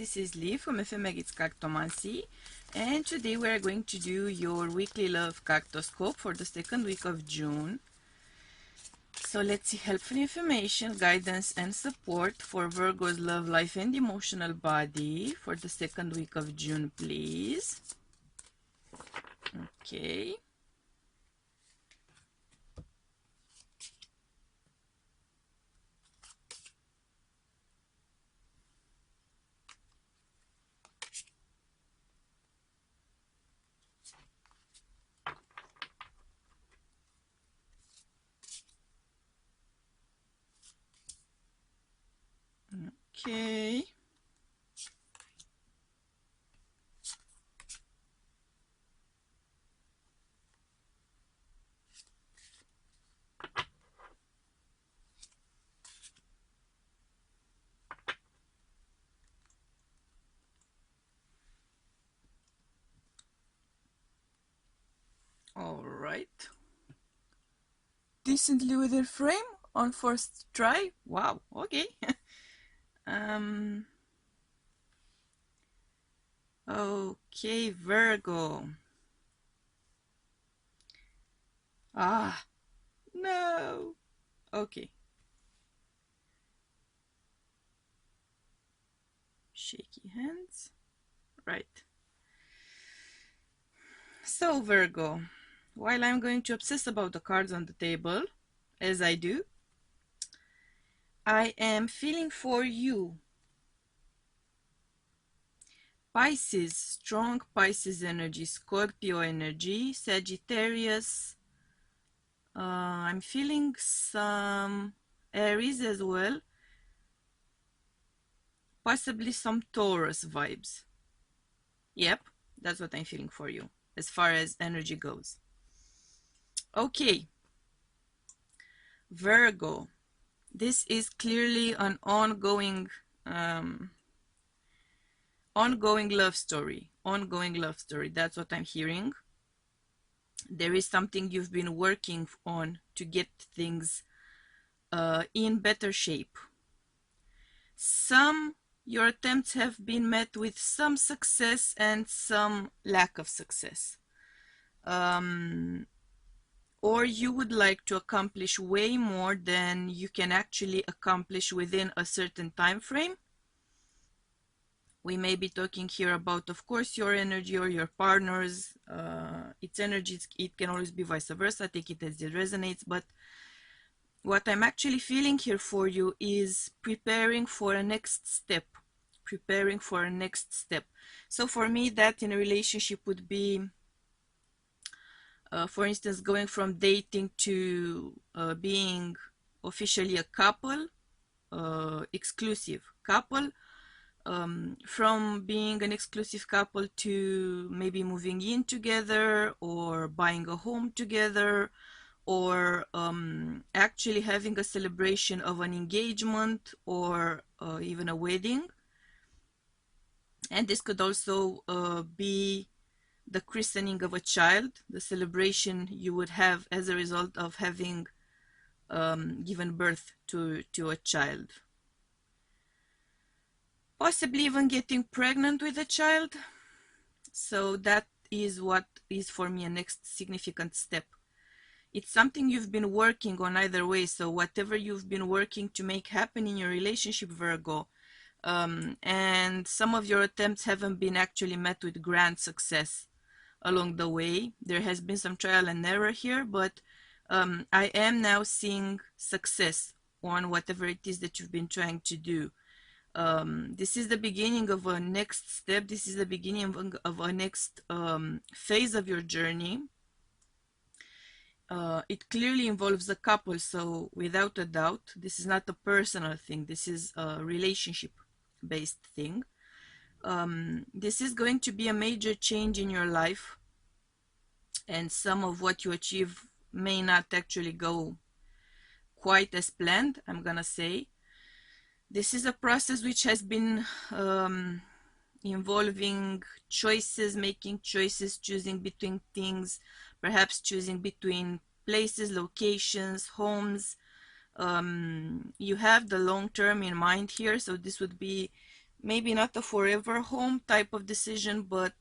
this is Lee from FMX Cartomancy, and today we are going to do your weekly love cartoscope for the second week of June. So let's see helpful information, guidance and support for Virgo's love life and emotional body for the second week of June, please. Okay. Okay. All right. Decently within frame on first try. Wow. Okay. Okay, Virgo. Ah, no. Okay. Shaky hands. Right. So, Virgo, while I'm going to obsess about the cards on the table, as I do, I am feeling for you. Pisces, strong Pisces energy, Scorpio energy, Sagittarius. I'm feeling some Aries as well. Possibly some Taurus vibes. Yep, that's what I'm feeling for you as far as energy goes. Okay, Virgo, this is clearly an ongoing love story. Ongoing love story. That's what I'm hearing. There is something you've been working on to get things in better shape. Your attempts have been met with some success and some lack of success. Or you would like to accomplish way more than you can actually accomplish within a certain time frame. We may be talking here about, of course, your energy or your partner's. Its energy, it can always be vice versa. Take it as it resonates. But what I'm actually feeling here for you is preparing for a next step. Preparing for a next step. So for me, that in a relationship would be, for instance, going from dating to being officially a couple, exclusive couple, from being an exclusive couple to maybe moving in together or buying a home together, or actually having a celebration of an engagement or even a wedding. And this could also be the christening of a child, the celebration you would have as a result of having given birth to a child. Possibly even getting pregnant with a child. So that is what is for me a next significant step. It's something you've been working on either way. So whatever you've been working to make happen in your relationship, Virgo, and some of your attempts haven't been actually met with grand success along the way. There has been some trial and error here, but I am now seeing success on whatever it is that you've been trying to do. This is the beginning of a next step. This is the beginning of a next phase of your journey. It clearly involves a couple, so without a doubt, this is not a personal thing. This is a relationship-based thing. This is going to be a major change in your life, and some of what you achieve may not actually go quite as planned, I'm gonna say. This is a process which has been involving choices, making choices, choosing between things, perhaps choosing between places, locations, homes. You have the long term in mind here, so this would be maybe not a forever home type of decision, but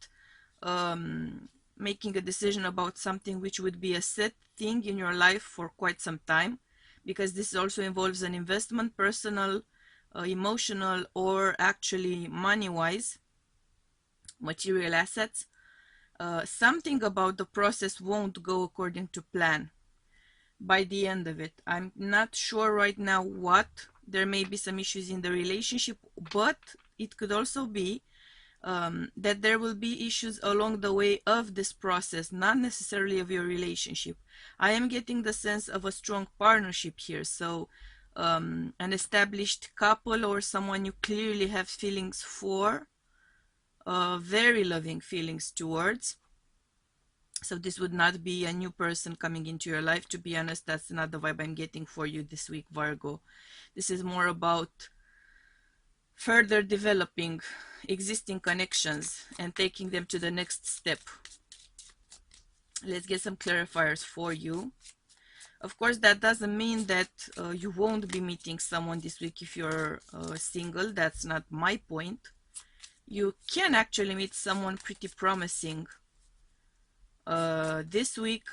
making a decision about something which would be a set thing in your life for quite some time, because this also involves an investment, personal, emotional, or actually money-wise, material assets. Something about the process won't go according to plan by the end of it. I'm not sure right now what. There may be some issues in the relationship, but it could also be that there will be issues along the way of this process, not necessarily of your relationship. I am getting the sense of a strong partnership here. So an established couple or someone you clearly have feelings for, very loving feelings towards. So this would not be a new person coming into your life. To be honest, that's not the vibe I'm getting for you this week, Virgo. This is more about further developing existing connections and taking them to the next step. Let's get some clarifiers for you. Of course, that doesn't mean that you won't be meeting someone this week if you're single. That's not my point. You can actually meet someone pretty promising this week.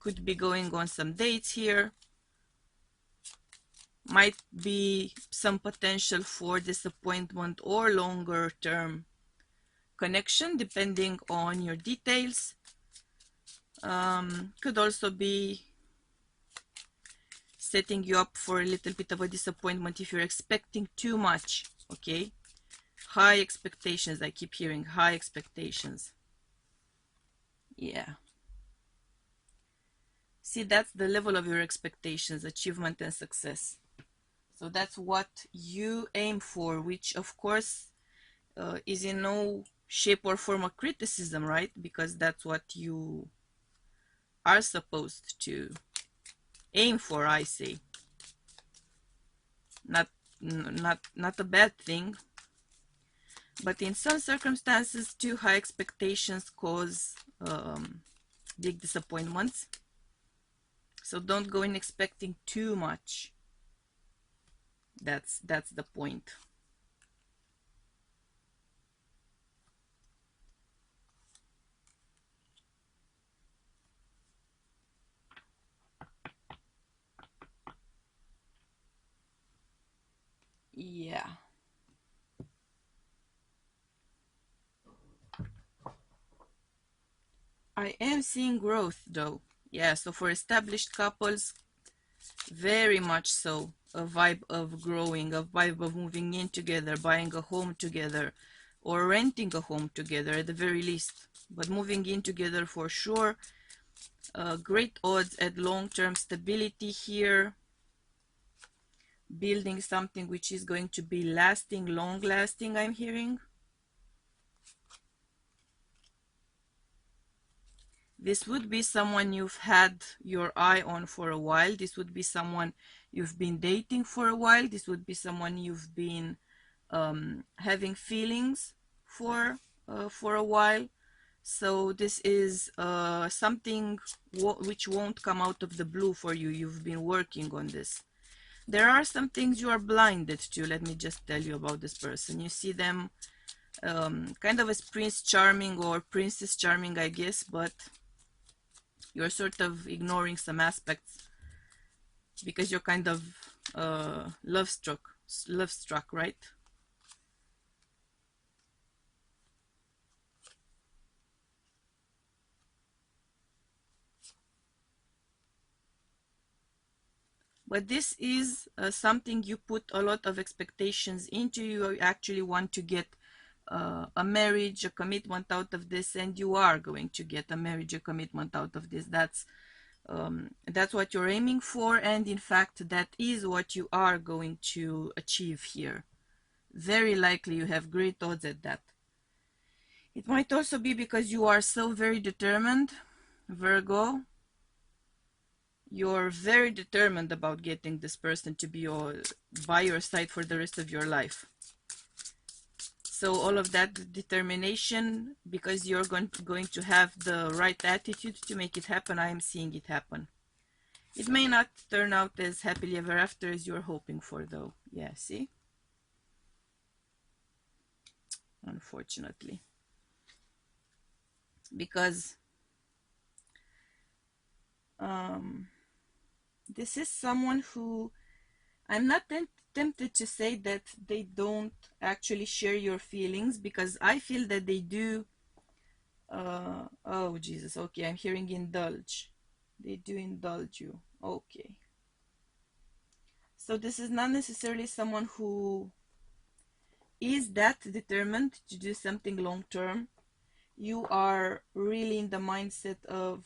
Could be going on some dates here. Might be some potential for disappointment or longer term connection depending on your details. Could also be setting you up for a little bit of a disappointment if you're expecting too much. Okay, high expectations. I keep hearing high expectations. Yeah, see, that's the level of your expectations, achievement and success. So that's what you aim for, which of course is in no shape or form of criticism, right? Because that's what you are supposed to aim for, I say. Not a bad thing, but in some circumstances too high expectations cause big disappointments. So don't go in expecting too much. That's the point. Yeah. I am seeing growth though. Yeah, so for established couples, very much so. A vibe of growing, a vibe of moving in together, buying a home together, or renting a home together at the very least. But moving in together for sure. Great odds at long-term stability here. Building something which is going to be lasting, long-lasting, I'm hearing. This would be someone you've had your eye on for a while. This would be someone you've been dating for a while. This would be someone you've been having feelings for a while. So this is something which won't come out of the blue for you. You've been working on this. There are some things you are blinded to. Let me just tell you about this person. You see them kind of as Prince Charming or Princess Charming, I guess, but you're sort of ignoring some aspects because you're kind of love struck, right? But this is something you put a lot of expectations into. You actually want to get a marriage, a commitment out of this, and you are going to get a marriage, a commitment out of this. That's what you're aiming for, and in fact, that is what you are going to achieve here. Very likely you have great odds at that. It might also be because you are so very determined, Virgo. You're very determined about getting this person to be by your side for the rest of your life. So all of that determination, because you're going to have the right attitude to make it happen, I am seeing it happen. It may not turn out as happily ever after as you're hoping for, though. Yeah, see? unfortunately, because this is someone who, I'm not tempted to say that they don't actually share your feelings, because I feel that they do. Oh Jesus, okay, I'm hearing indulge. They do indulge you. Okay. So this is not necessarily someone who is that determined to do something long term. You are really in the mindset of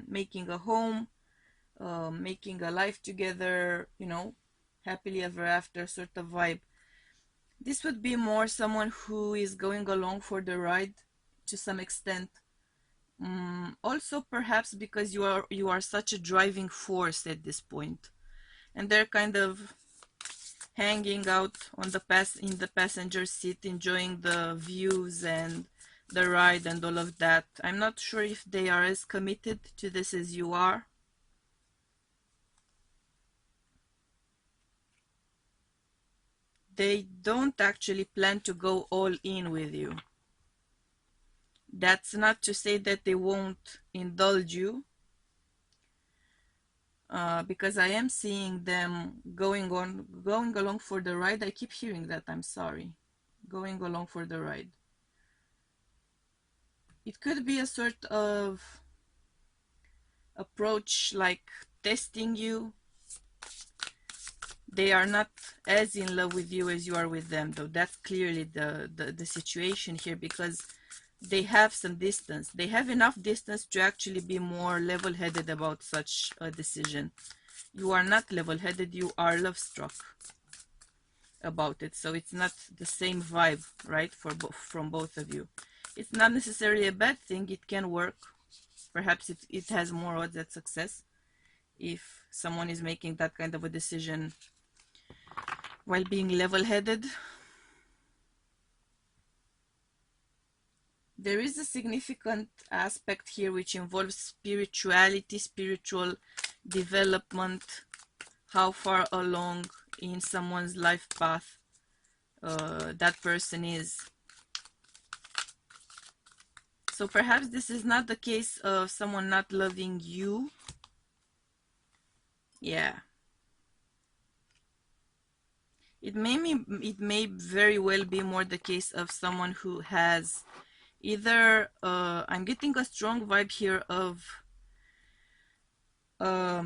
making a home, making a life together, you know, happily ever after sort of vibe. This would be more someone who is going along for the ride to some extent. Also, perhaps because you are such a driving force at this point, and they're kind of hanging out on the in the passenger seat, enjoying the views and the ride and all of that. I'm not sure if they are as committed to this as you are. They don't actually plan to go all in with you. That's not to say that they won't indulge you, because I am seeing them going along for the ride. I keep hearing that, I'm sorry. Going along for the ride. It could be a sort of approach like testing you. They are not as in love with you as you are with them, though. That's clearly the situation here, because they have some distance. They have enough distance to actually be more level-headed about such a decision. You are not level-headed, you are love-struck about it, so it's not the same vibe, right, from both of you. It's not necessarily a bad thing. It can work. Perhaps it has more odds at success if someone is making that kind of a decision while being level-headed. There is a significant aspect here which involves spirituality, spiritual development, how far along in someone's life path that person is. So perhaps this is not the case of someone not loving you. Yeah. It may very well be more the case of someone who has either, I'm getting a strong vibe here of a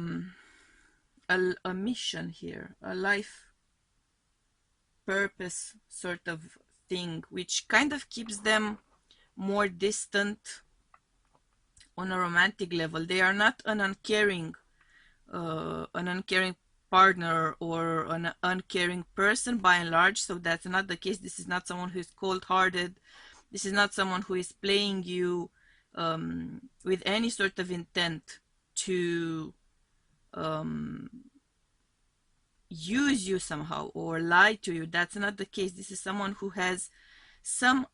mission here, a life purpose sort of thing, which kind of keeps them more distant on a romantic level. They are not an uncaring partner or an uncaring person by and large, so that's not the case. This is not someone who is cold-hearted. This is not someone who is playing you with any sort of intent to use you somehow or lie to you. That's not the case. This is someone who has some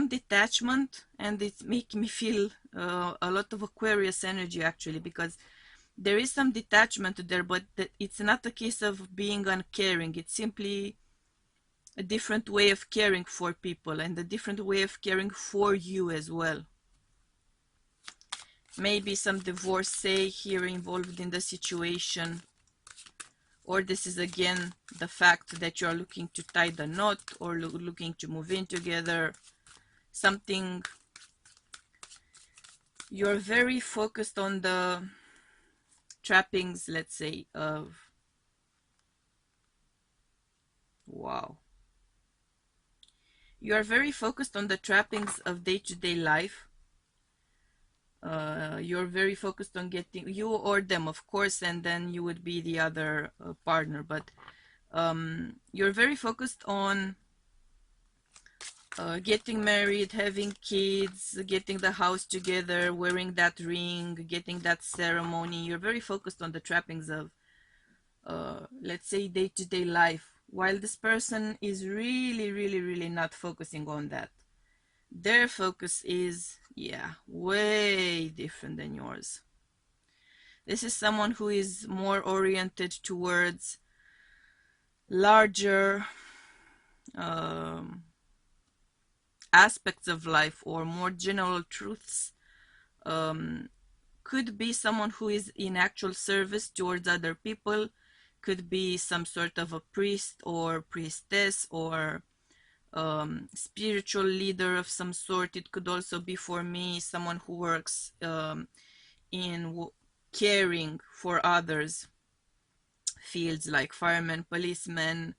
detachment, and it's making me feel a lot of Aquarius energy actually, because there is some detachment there, but it's not a case of being uncaring. It's simply a different way of caring for people and a different way of caring for you as well. Maybe some divorcee here involved in the situation, or this is again the fact that you are looking to tie the knot or looking to move in together. Something, you're very focused on the trappings, let's say, of, wow, you are very focused on the trappings of day-to-day life. You're very focused on getting, you or them of course, and then you would be the other partner, but you're very focused on getting married, having kids, getting the house together, wearing that ring, getting that ceremony. You're very focused on the trappings of, let's say, day-to-day life, while this person is really not focusing on that. Their focus is, yeah, way different than yours. This is someone who is more oriented towards larger aspects of life or more general truths. Could be someone who is in actual service towards other people, could be some sort of a priest or priestess or spiritual leader of some sort. It could also be, for me, someone who works in caring for others, fields like firemen, policemen,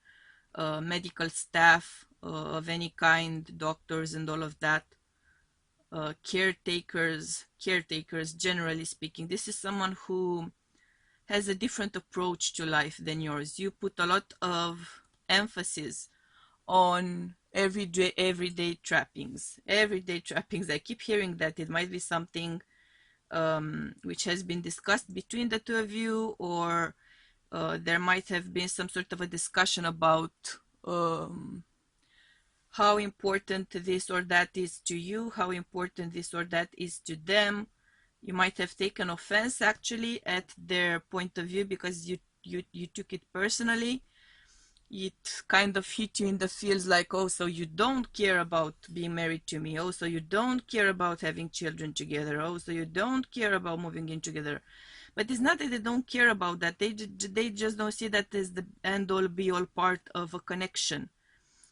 medical staff of any kind, doctors and all of that, caretakers, generally speaking. This is someone who has a different approach to life than yours. You put a lot of emphasis on everyday trappings. Everyday trappings. I keep hearing that. It might be something which has been discussed between the two of you, or there might have been some sort of a discussion about how important this or that is to you, how important this or that is to them. You might have taken offense actually at their point of view because you took it personally. It kind of hit you in the feels like, oh, so you don't care about being married to me. Oh, so you don't care about having children together. Oh, so you don't care about moving in together. But it's not that they don't care about that. They just don't see that as the end all be all part of a connection.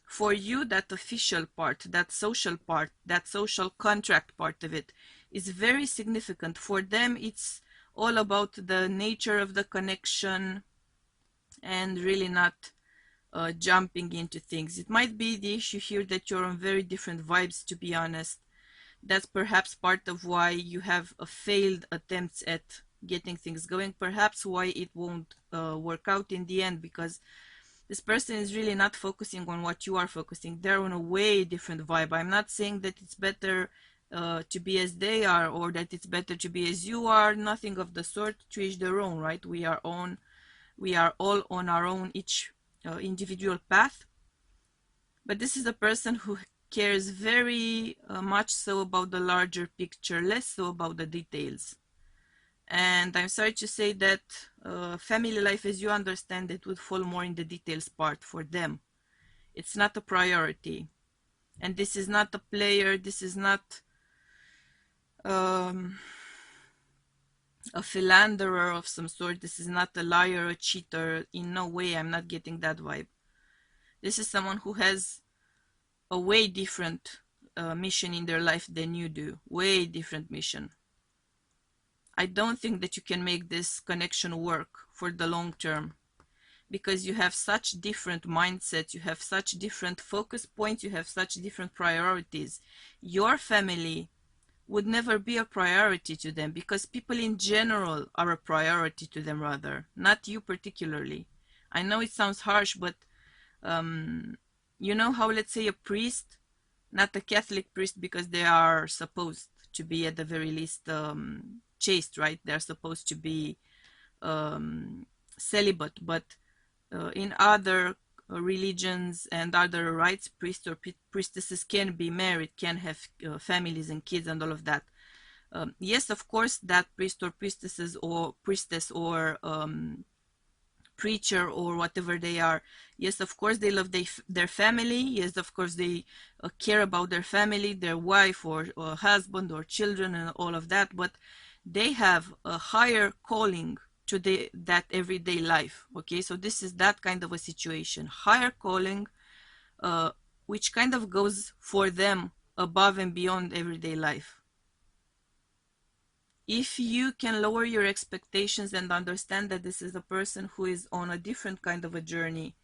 For you, that official part, that social part, that social contract part of it is very significant. For them, it's all about the nature of the connection and really not jumping into things. It might be the issue here that you're on very different vibes, to be honest. That's perhaps part of why you have failed attempts at getting things going, perhaps why it won't work out in the end, because this person is really not focusing on what you are focusing. They're on a way different vibe. I'm not saying that it's better to be as they are or that it's better to be as you are. Nothing of the sort. To each their own, right? We are all on our own, each individual path. But this is a person who cares very much so about the larger picture, less so about the details. And I'm sorry to say that family life as you understand it would fall more in the details part for them. It's not a priority. And this is not a player, this is not a philanderer of some sort, this is not a liar, a cheater. In no way, I'm not getting that vibe. This is someone who has a way different mission in their life than you do. Way different mission. I don't think that you can make this connection work for the long term because you have such different mindsets, you have such different focus points, you have such different priorities. Your family would never be a priority to them because people in general are a priority to them, rather, not you particularly. I know it sounds harsh, but you know how, let's say, a priest, not a Catholic priest because they are supposed to be at the very least chaste, right? They're supposed to be celibate, but in other religions and other rites, priests or priestesses can be married, can have families and kids and all of that. Yes, of course, that priest or priestess or preacher or whatever they are, yes, of course, they love their family. Yes, of course, they care about their family, their wife or husband or children and all of that, but they have a higher calling to that everyday life. Okay, so this is that kind of a situation, higher calling, which kind of goes for them above and beyond everyday life. If you can lower your expectations and understand that this is a person who is on a different kind of a journey,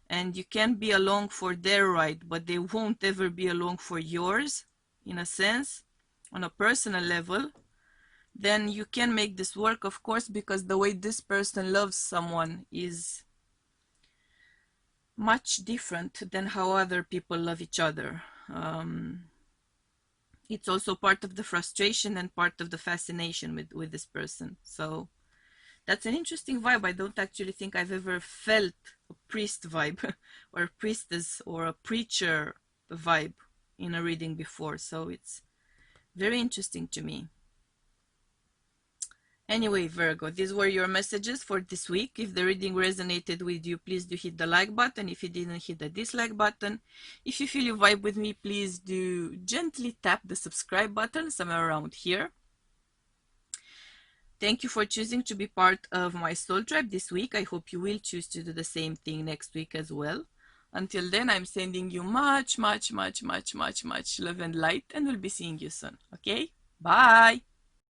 and you can be along for their ride, but they won't ever be along for yours, in a sense, on a personal level, then you can make this work, of course, because the way this person loves someone is much different than how other people love each other. It's also part of the frustration and part of the fascination with this person. So that's an interesting vibe. I don't actually think I've ever felt a priest vibe or a priestess or a preacher vibe in a reading before. So it's very interesting to me. Anyway, Virgo, these were your messages for this week. If the reading resonated with you, please do hit the like button. If you didn't, hit the dislike button. If you feel you vibe with me, please do gently tap the subscribe button somewhere around here. Thank you for choosing to be part of my soul tribe this week. I hope you will choose to do the same thing next week as well. Until then, I'm sending you much, much, much, much, much, much love and light, and we'll be seeing you soon. Okay? Bye!